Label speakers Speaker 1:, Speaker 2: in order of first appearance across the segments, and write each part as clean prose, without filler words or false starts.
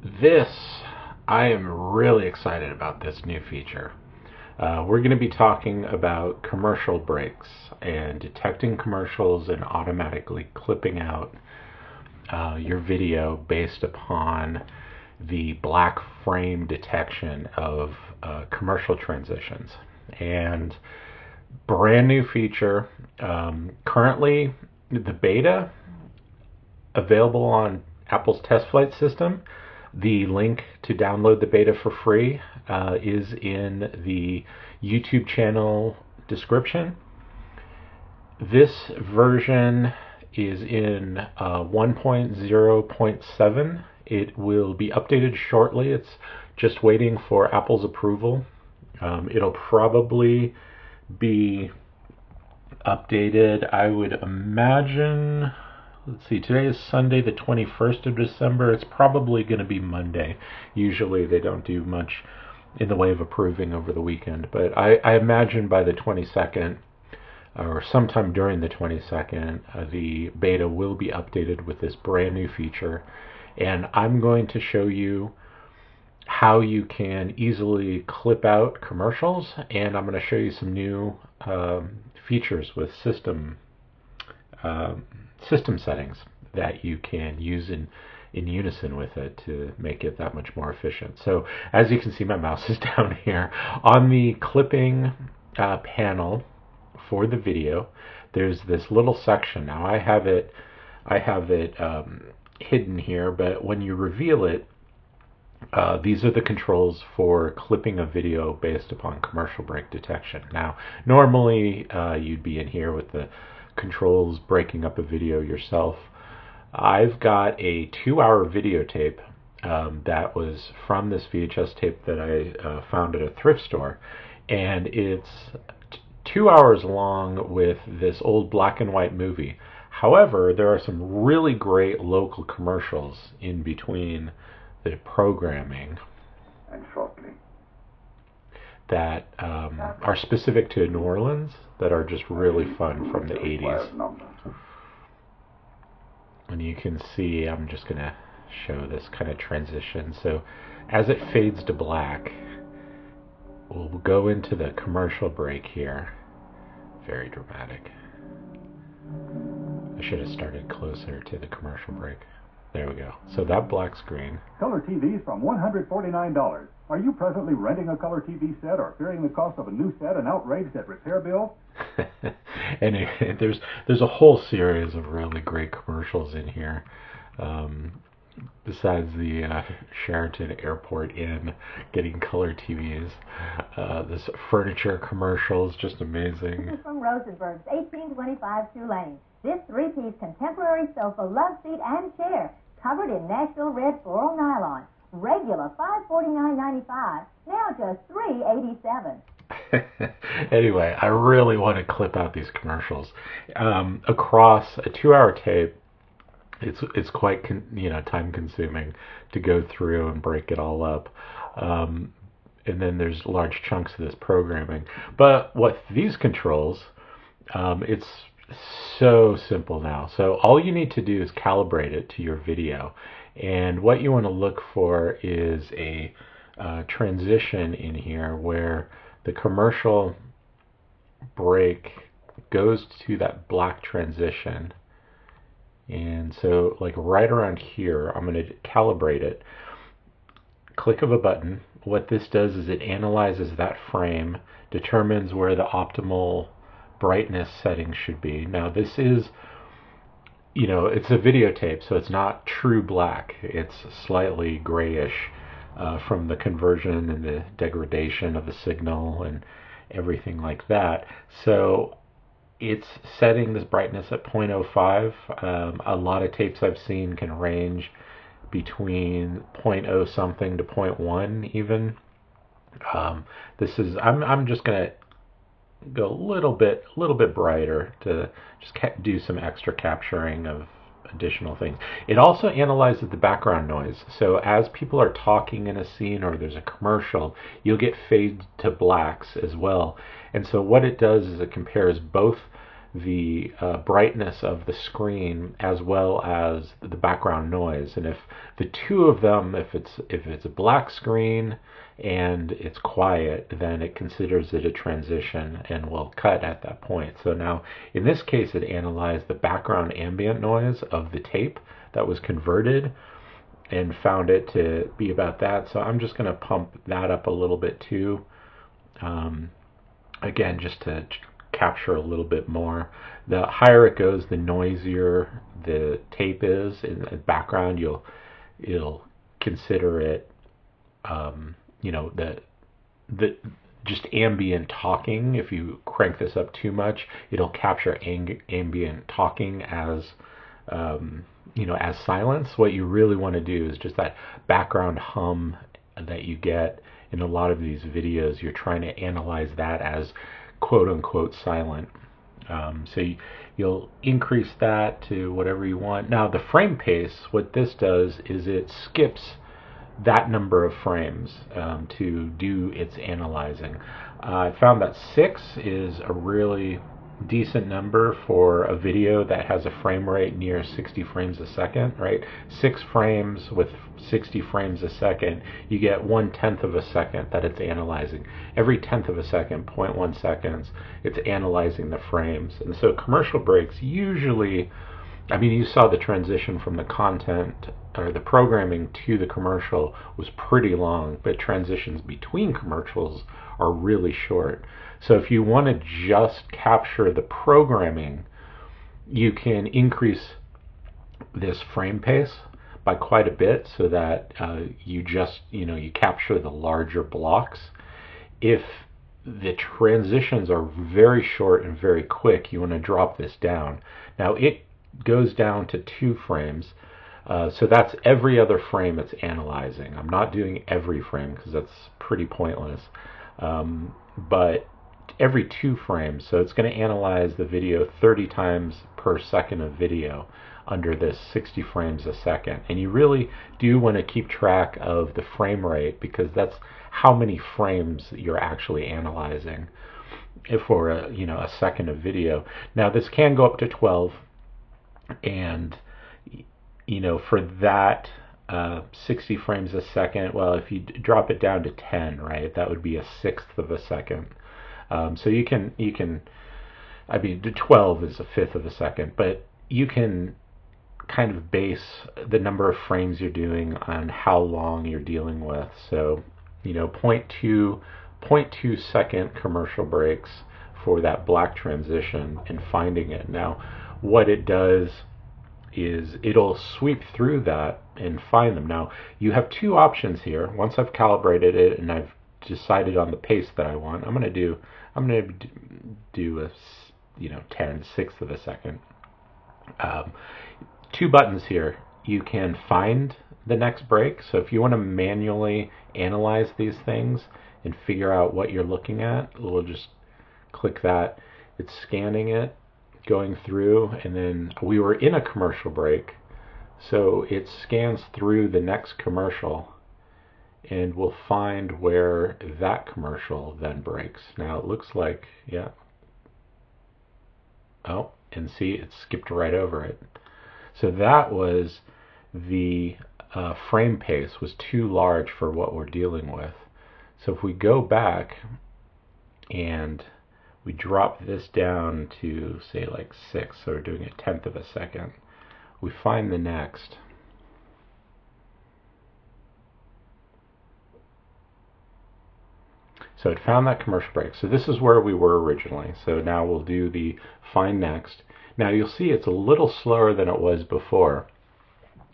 Speaker 1: I am really excited about this new feature. We're going to be talking about commercial breaks and detecting commercials and automatically clipping out your video based upon the black frame detection of commercial transitions. And brand new feature. Currently, the beta available on Apple's test flight system. The link to download the beta for free is in the YouTube channel description. This version is in 1.0.7. It will be updated shortly. It's just waiting for Apple's approval. It'll probably be updated, I would imagine. Let's see, today is Sunday the 21st of December. It's probably going to be Monday. Usually they don't do much in the way of approving over the weekend, but I imagine by the 22nd or sometime during the 22nd, the beta will be updated with this brand new feature. And I'm going to show you how you can easily clip out commercials, and I'm going to show you some new features with system settings that you can use in unison with it to make it that much more efficient. So as you can see, my mouse is down here on the clipping panel for the video. There's this little section. Now I have it hidden here, but when you reveal it, these are the controls for clipping a video based upon commercial break detection. Now, normally you'd be in here with the controls breaking up a video yourself. I've got a 2-hour videotape that was from this VHS tape that I found at a thrift store, and it's 2 hours long with this old black and white movie. However, there are some really great local commercials in between the programming
Speaker 2: and shortly
Speaker 1: that are specific to New Orleans that are just really fun from the 80s. And you can see, I'm just going to show this kind of transition. So as it fades to black, we'll go into the commercial break here. Very dramatic. I should have started closer to the commercial break. There we go. So that black screen.
Speaker 3: Color TVs from $149. Are you presently renting a color TV set or fearing the cost of a new set and outraged at repair bills?
Speaker 1: And there's a whole series of really great commercials in here. Besides the Sheraton Airport Inn getting color TVs, this furniture commercial is just amazing.
Speaker 4: This is from Rosenberg's 1825 Tulane. This 3-piece contemporary sofa, love seat, and chair, covered in Nashville red floral nylon. Regular $549.95, now just $387.
Speaker 1: Anyway, I really want to clip out these commercials. Across a 2-hour tape, it's quite time consuming to go through and break it all up. And then there's large chunks of this programming. But with these controls, it's so simple now. So all you need to do is calibrate it to your video. And what you want to look for is a transition in here where the commercial break goes to that black transition. And so like right around here, I'm going to calibrate it. Click of a button. What this does is it analyzes that frame, determines where the optimal brightness setting should be. Now this is, it's a videotape, so it's not true black. It's slightly grayish from the conversion and the degradation of the signal and everything like that. So it's setting this brightness at 0.05. A lot of tapes I've seen can range between 0.0 something to 0.1 even. I'm just gonna go a little bit brighter to just do some extra capturing of additional things. It also analyzes the background noise. So as people are talking in a scene or there's a commercial, you'll get fade to blacks as well. And so what it does is it compares both the brightness of the screen as well as the background noise. And if the two of them, if it's a black screen and it's quiet, then it considers it a transition and will cut at that point. So now in this case, it analyzed the background ambient noise of the tape that was converted and found it to be about that. So I'm just going to pump that up a little bit too. Again, just to capture a little bit more. The higher it goes, the noisier the tape is in the background. It'll consider it, the just ambient talking. If you crank this up too much, it'll capture ambient talking as as silence. What you really want to do is just that background hum that you get in a lot of these videos. You're trying to analyze that as quote unquote silent. So you'll increase that to whatever you want. Now the frame pace, what this does is it skips that number of frames to do its analyzing. I found that 6 is a really decent number for a video that has a frame rate near 60 frames a second, right? 6 frames with 60 frames a second, you get 1/10 of a second that it's analyzing. Every 1/10 of a second, 0.1 seconds, it's analyzing the frames. And so commercial breaks usually, you saw the transition from the content or the programming to the commercial was pretty long, but transitions between commercials are really short. So if you want to just capture the programming, you can increase this frame pace by quite a bit so that you capture the larger blocks. If the transitions are very short and very quick, you want to drop this down. Now it goes down to 2 frames. So that's every other frame it's analyzing. I'm not doing every frame because that's pretty pointless. But every 2 frames, so it's going to analyze the video 30 times per second of video under this 60 frames a second. And you really do want to keep track of the frame rate because that's how many frames you're actually analyzing for a second of video. Now this can go up to 12, and for that 60 frames a second, well, if you drop it down to 10, right, that would be 1/6 of a second. So you can, the 12 is 1/5 of a second, but you can kind of base the number of frames you're doing on how long you're dealing with. So, 0.2 second commercial breaks for that black transition and finding it. Now, what it does is it'll sweep through that and find them. Now, you have 2 options here. Once I've calibrated it and I've decided on the pace that I want, I'm going to do a 1/6 of a second. 2 buttons here. You can find the next break. So if you want to manually analyze these things and figure out what you're looking at, we'll just click that. It's scanning it, going through, and then we were in a commercial break, so it scans through the next commercial and we'll find where that commercial then breaks. Now it looks like, yeah. Oh, and see, it skipped right over it. So that was the frame pace was too large for what we're dealing with. So if we go back and we drop this down to, say, like 6, so we're doing 1/10 of a second, we find the next. So it found that commercial break. So this is where we were originally. So now we'll do the find next. Now you'll see it's a little slower than it was before,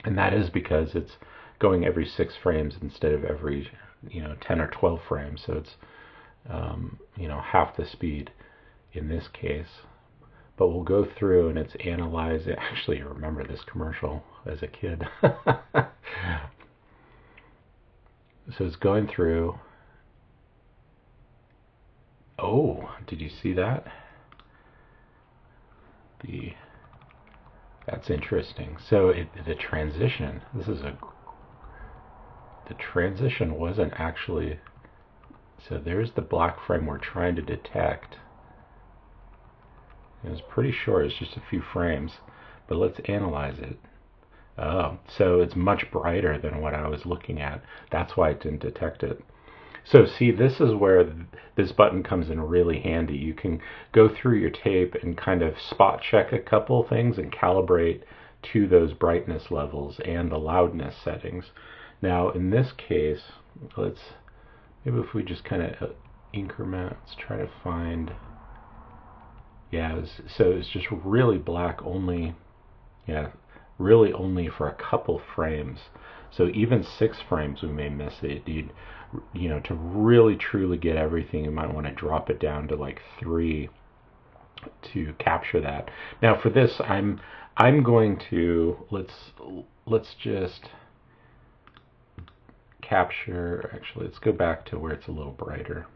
Speaker 1: and that is because it's going every 6 frames instead of every 10 or 12 frames. So it's half the speed in this case. But we'll go through and it's analyze it. Actually, I remember this commercial as a kid. So it's going through. Oh, did you see that? That's interesting. So the transition. The transition wasn't actually. So there's the black frame we're trying to detect. It was pretty short. It's just a few frames. But let's analyze it. Oh, so it's much brighter than what I was looking at. That's why it didn't detect it. So see, this is where this button comes in really handy. You can go through your tape and kind of spot check a couple things and calibrate to those brightness levels and the loudness settings. Now in this case, maybe if we just kind of increment, let's try to find, yeah, so it's just really black only, yeah, really only for a couple frames. So even 6 frames we may miss it. You know, to really truly get everything, you might want to drop it down to like 3 to capture that. Now for this, I'm going to let's just capture. Actually, let's go back to where it's a little brighter.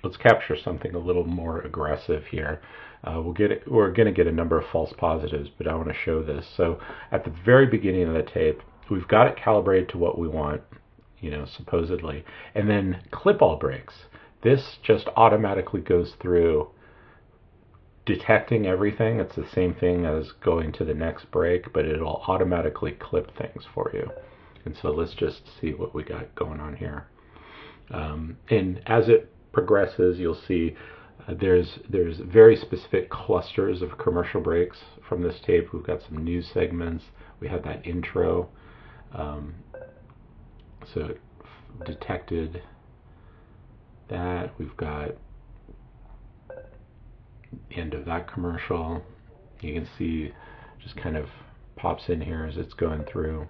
Speaker 1: Let's capture something a little more aggressive here. We're going to get a number of false positives, but I want to show this. So at the very beginning of the tape, we've got it calibrated to what we want, you know, supposedly, and then clip all breaks. This just automatically goes through detecting everything. It's the same thing as going to the next break, but it'll automatically clip things for you. And so let's just see what we got going on here. And as it progresses, you'll see there's very specific clusters of commercial breaks from this tape. We've got some news segments. We have that intro. So it detected that. We've got the end of that commercial. You can see just kind of pops in here as it's going through.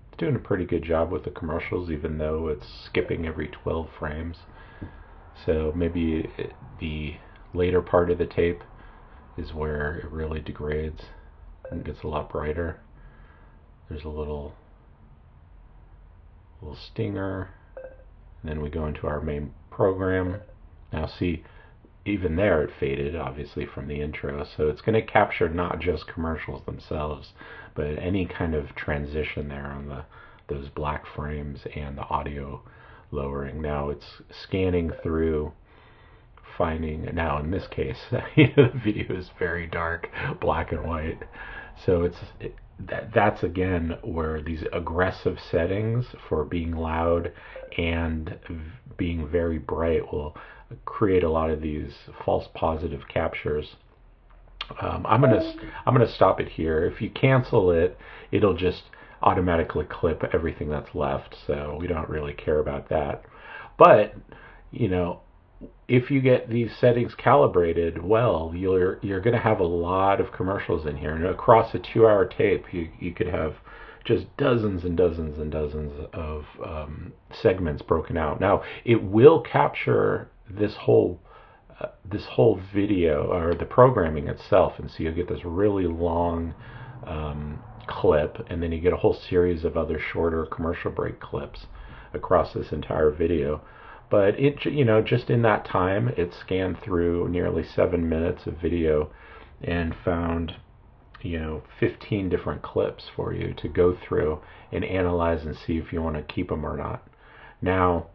Speaker 1: It's doing a pretty good job with the commercials, even though it's skipping every 12 frames. So maybe the later part of the tape is where it really degrades and gets a lot brighter. There's a little stinger, and then we go into our main program. Now see, even there it faded obviously from the intro, so it's going to capture not just commercials themselves, but any kind of transition there on those black frames and the audio lowering. Now it's scanning through, finding, now in this case the video is very dark, black and white, so that's again where these aggressive settings for being loud and being very bright will create a lot of these false positive captures. I'm gonna stop it here. If you cancel it, it'll just automatically clip everything that's left, so we don't really care about that. But you know, if you get these settings calibrated well, you're going to have a lot of commercials in here, and across a 2-hour tape you could have just dozens and dozens and dozens of segments broken out. Now it will capture this whole video, or the programming itself, and so you'll get this really long clip, and then you get a whole series of other shorter commercial break clips across this entire video. But it, you know, just in that time, it scanned through nearly 7 minutes of video and found, you know, 15 different clips for you to go through and analyze and see if you want to keep them or not. Now,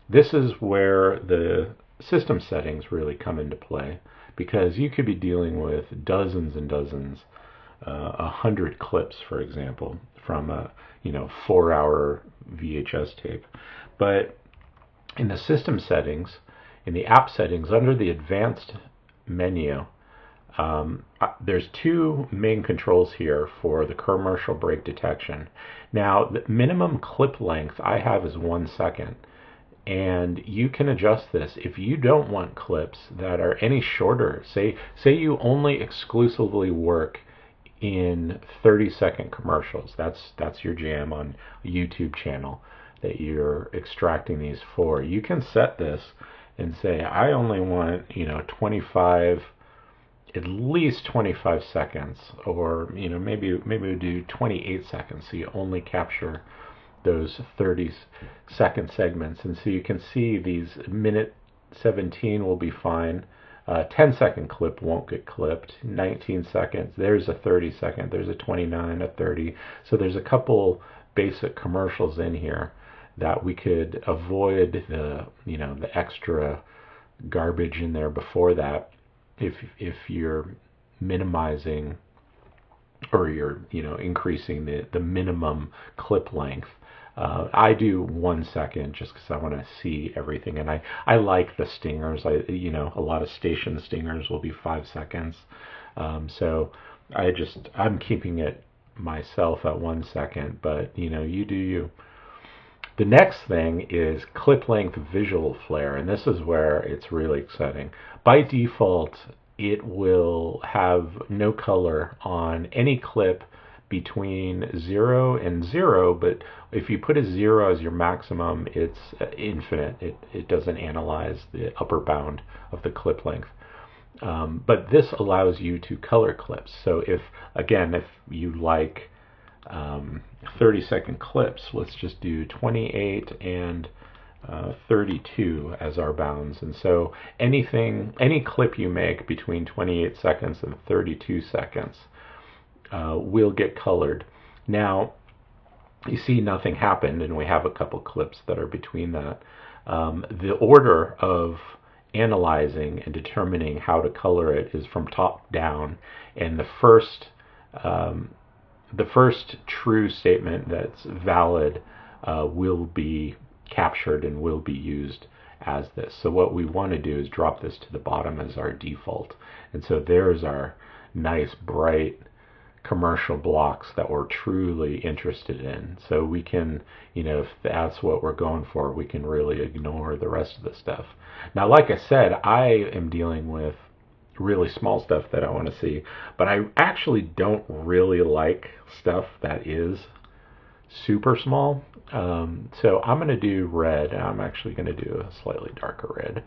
Speaker 1: this is where the system settings really come into play, because you could be dealing with dozens and dozens, 100 clips, for example, from a 4-hour VHS tape. But in the system settings, in the app settings, under the advanced menu, there's 2 main controls here for the commercial break detection. Now, the minimum clip length I have is 1 second, and you can adjust this. If you don't want clips that are any shorter, say you only exclusively work in 30-second commercials, that's your jam on a YouTube channel that you're extracting these for, you can set this and say, I only want 25, at least 25 seconds, or maybe we do 28 seconds, so you only capture those 30-second segments. And so you can see these minute 17 will be fine. 10-second clip won't get clipped. 19 seconds, there's a 30-second, there's a 29, a 30. So there's a couple basic commercials in here that we could avoid the extra garbage in there before that, if you're minimizing or you're increasing the minimum clip length. I do 1 second just because I want to see everything, and I like the stingers. A lot of station stingers will be 5 seconds, so I'm keeping it myself at 1 second, but you do you. The next thing is clip length visual flare, and this is where it's really exciting. By default, it will have no color on any clip between 0 and 0, but if you put a 0 as your maximum, it's infinite. It doesn't analyze the upper bound of the clip length. But this allows you to color clips. So if you like 30-second clips, let's just do 28 and 32 as our bounds. And so any clip you make between 28 seconds and 32 seconds will get colored. Now, you see nothing happened, and we have a couple clips that are between that. The order of analyzing and determining how to color it is from top down, and the first true statement that's valid will be captured and will be used as this. So what we want to do is drop this to the bottom as our default. And so there's our nice bright commercial blocks that we're truly interested in. So we can, if that's what we're going for, we can really ignore the rest of the stuff. Now, like I said, I am dealing with really small stuff that I want to see, but I actually don't really like stuff that is super small. So I'm going to do red. I'm actually going to do a slightly darker red,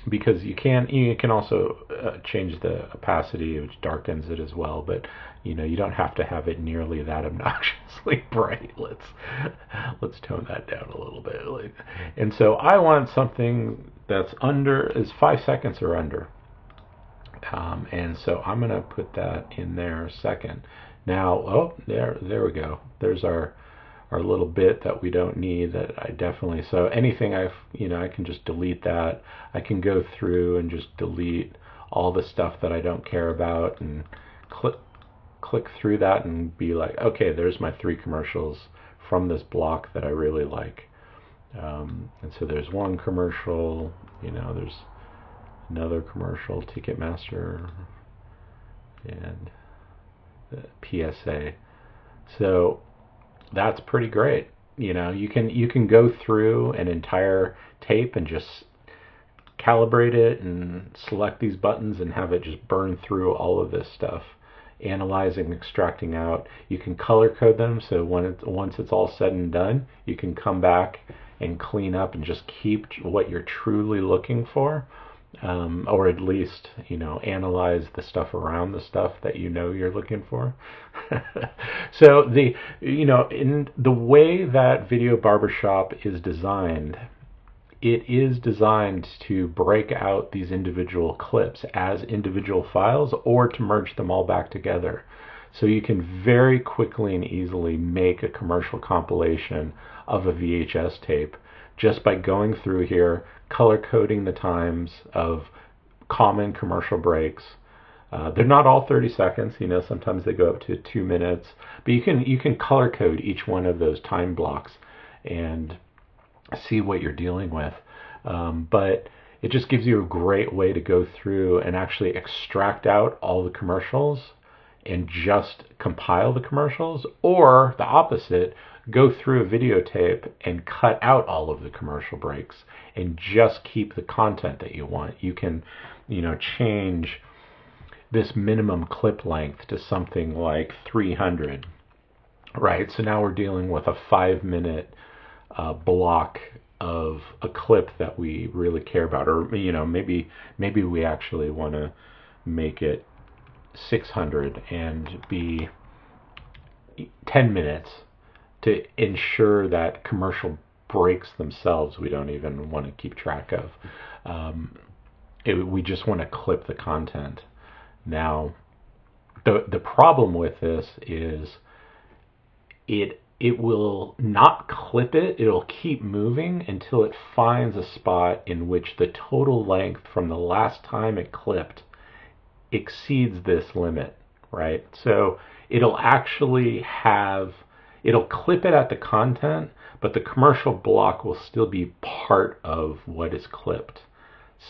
Speaker 1: because you can also change the opacity, which darkens it as well. But you don't have to have it nearly that obnoxiously bright. Let's tone that down a little bit. And so I want something that's is 5 seconds or under. And so I'm going to put that in there second. Now, there we go. There's our little bit that we don't need. So anything I can just delete that. I can go through and just delete all the stuff that I don't care about and click through that and be like, okay, there's my 3 commercials from this block that I really like. And so there's one commercial, there's another commercial, Ticketmaster, and the PSA. So that's pretty great. You can go through an entire tape and just calibrate it and select these buttons and have it just burn through all of this stuff, analyzing, extracting out. You can color code them, so once it's all said and done, you can come back and clean up and just keep what you're truly looking for, or at least analyze the stuff around the stuff that you're looking for. So in the way that Video Barbershop is designed, it is designed to break out these individual clips as individual files or to merge them all back together. So you can very quickly and easily make a commercial compilation of a VHS tape just by going through here, color coding the times of common commercial breaks. They're not all 30 seconds, sometimes they go up to 2 minutes, but you can color code each one of those time blocks and see what you're dealing with. But it just gives you a great way to go through and actually extract out all the commercials and just compile the commercials, or the opposite, go through a videotape and cut out all of the commercial breaks and just keep the content that you want. You can, change this minimum clip length to something like 300, right? So now we're dealing with a 5-minute block of a clip that we really care about, or maybe we actually want to make it 600 and be 10 minutes to ensure that commercial breaks themselves we don't even want to keep track of. We just want to clip the content. Now, the problem with this is it it will not clip it. It'll keep moving until it finds a spot in which the total length from the last time it clipped exceeds this limit, right? So it'll actually it'll clip it at the content, but the commercial block will still be part of what is clipped.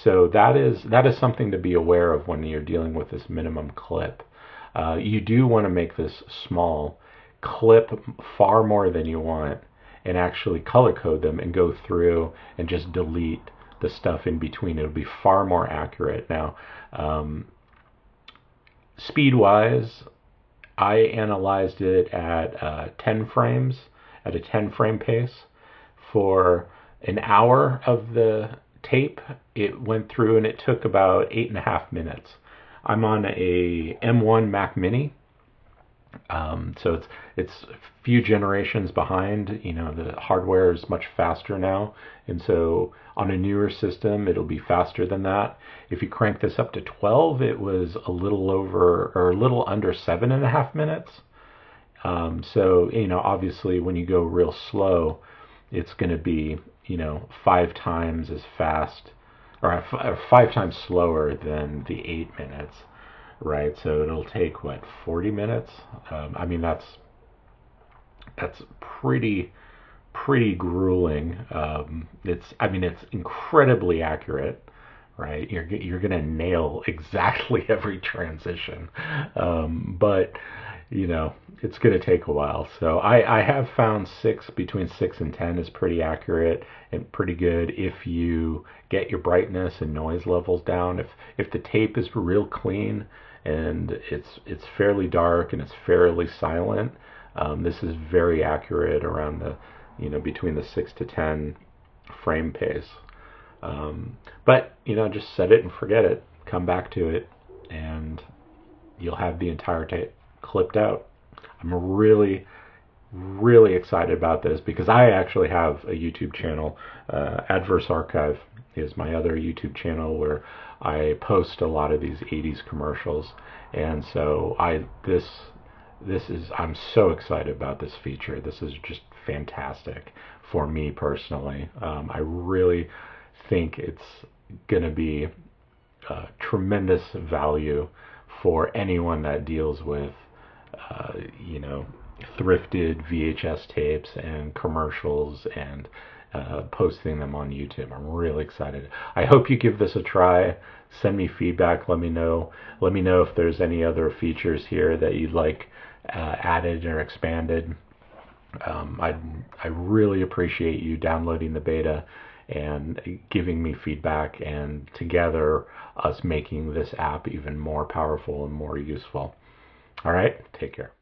Speaker 1: So that is something to be aware of when you're dealing with this minimum clip. You do want to make this small, clip far more than you want, and actually color code them and go through and just delete the stuff in between. It'll be far more accurate. Now, speed-wise, I analyzed it at 10 frames, at a 10 frame pace. For an hour of the tape, it went through and it took about 8.5 minutes. I'm on a M1 Mac Mini, so it's a few generations behind. You know, the hardware is much faster now, and so on a newer system, it'll be faster than that. If you crank this up to 12, it was a little over or a little under 7.5 minutes. So, you know, obviously when you go real slow, it's going to be, you know, 5 times as fast or 5 times slower than the 8 minutes, right? So it'll take, what, 40 minutes? I mean, that's pretty grueling. It's incredibly accurate, right? You're gonna nail exactly every transition, but you know, it's gonna take a while. So I have found between 6 and 10 is pretty accurate and pretty good if you get your brightness and noise levels down. If the tape is real clean and it's fairly dark and it's fairly silent, this is very accurate around the, you know, between the 6 to 10 frame pace. But, you know, just set it and forget it. Come back to it, and you'll have the entire tape clipped out. I'm really excited about this because I actually have a YouTube channel. Adverse Archive is my other YouTube channel where I post a lot of these 80s commercials, and so I'm so excited about this feature. This is just fantastic for me personally. I really think it's going to be tremendous value for anyone that deals with, you know, thrifted VHS tapes and commercials and posting them on YouTube. I'm really excited. I hope you give this a try. Send me feedback. Let me know. Let me know if there's any other features here that you'd like added or expanded. I really appreciate you downloading the beta and giving me feedback, and together us making this app even more powerful and more useful. All right, take care.